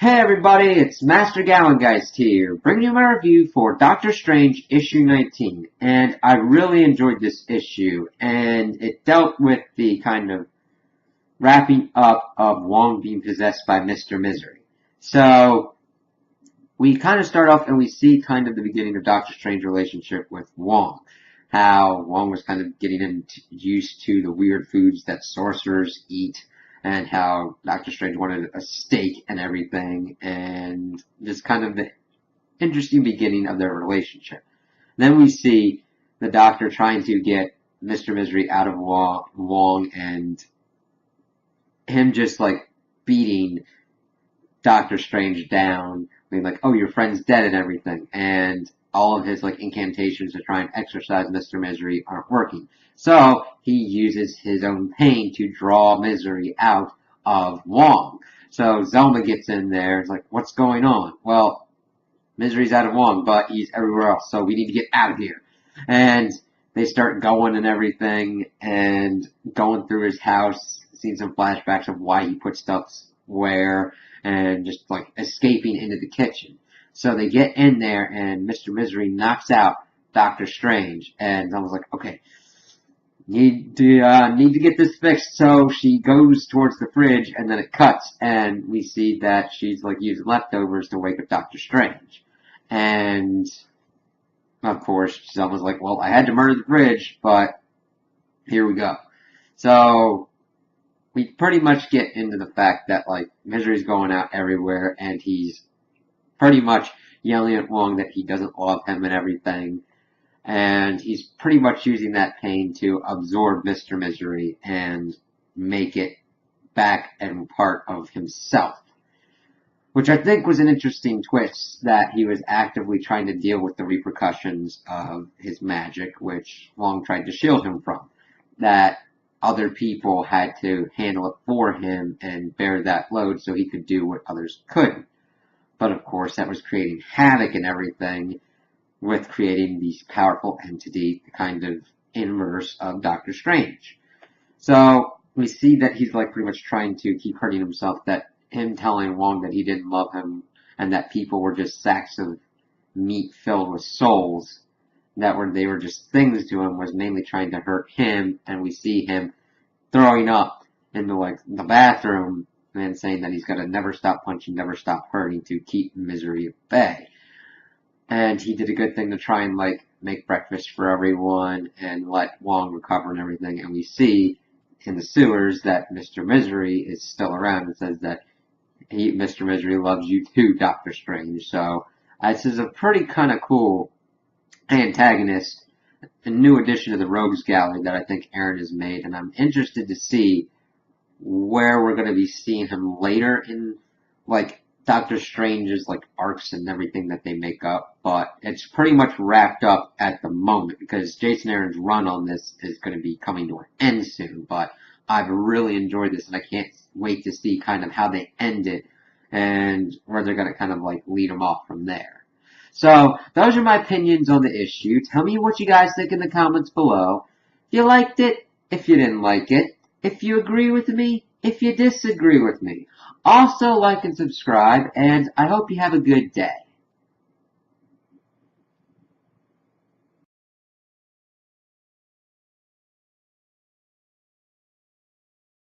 Hey everybody, it's Master Gallengeist here, bringing you my review for Doctor Strange issue 19, and I really enjoyed this issue, and it dealt with the kind of wrapping up of Wong being possessed by Mr. Misery. So, we kind of start off and we see kind of the beginning of Doctor Strange's relationship with Wong. How Wong was kind of getting him used to the weird foods that sorcerers eat, and how Doctor Strange wanted a steak and everything, and just kind of the interesting beginning of their relationship. Then we see the Doctor trying to get Mr. Misery out of Wong, and him just like beating Doctor Strange down, being like, oh, your friend's dead and everything, and all of his like incantations to try and exorcise Mr. Misery aren't working. So he uses his own pain to draw Misery out of Wong. So Zelma gets in there, it's like, what's going on? Well, Misery's out of Wong, but he's everywhere else, so we need to get out of here. And they start going and everything, and going through his house, seeing some flashbacks of why he put stuff where, and just like escaping into the kitchen. So they get in there, and Mr. Misery knocks out Doctor Strange, and I was like, okay, need to get this fixed. So she goes towards the fridge, and then it cuts, and we see that she's like using leftovers to wake up Doctor Strange. And of course, someone's like, well, I had to murder the fridge, but here we go. So we pretty much get into the fact that like Misery's going out everywhere, and he's pretty much yelling at Wong that he doesn't love him and everything. And he's pretty much using that pain to absorb Mr. Misery and make it back and part of himself. Which I think was an interesting twist, that he was actively trying to deal with the repercussions of his magic, which Wong tried to shield him from. That other people had to handle it for him and bear that load so he could do what others couldn't. But of course, that was creating havoc and everything, with creating these powerful entity, the kind of inverse of Doctor Strange. So we see that he's like pretty much trying to keep hurting himself, that him telling Wong that he didn't love him, and that people were just sacks of meat filled with souls, they were just things to him, was mainly trying to hurt him. And we see him throwing up into like the bathroom and saying that he's got to never stop punching, never stop hurting to keep Misery at bay. And he did a good thing to try and like make breakfast for everyone and let Wong recover and everything. And we see in the sewers that Mr. Misery is still around and says that Mr. Misery loves you too, Doctor Strange. So this is a pretty kind of cool antagonist, a new addition to the Rogues Gallery that I think Aaron has made, and I'm interested to see where we're going to be seeing him later in like Doctor Strange's like arcs and everything that they make up. But it's pretty much wrapped up at the moment, because Jason Aaron's run on this is going to be coming to an end soon. But I've really enjoyed this, and I can't wait to see kind of how they end it and where they're going to kind of like lead them off from there. So, those are my opinions on the issue. Tell me what you guys think in the comments below. If you liked it, if you didn't like it, if you agree with me, if you disagree with me. Also, like and subscribe, and I hope you have a good day.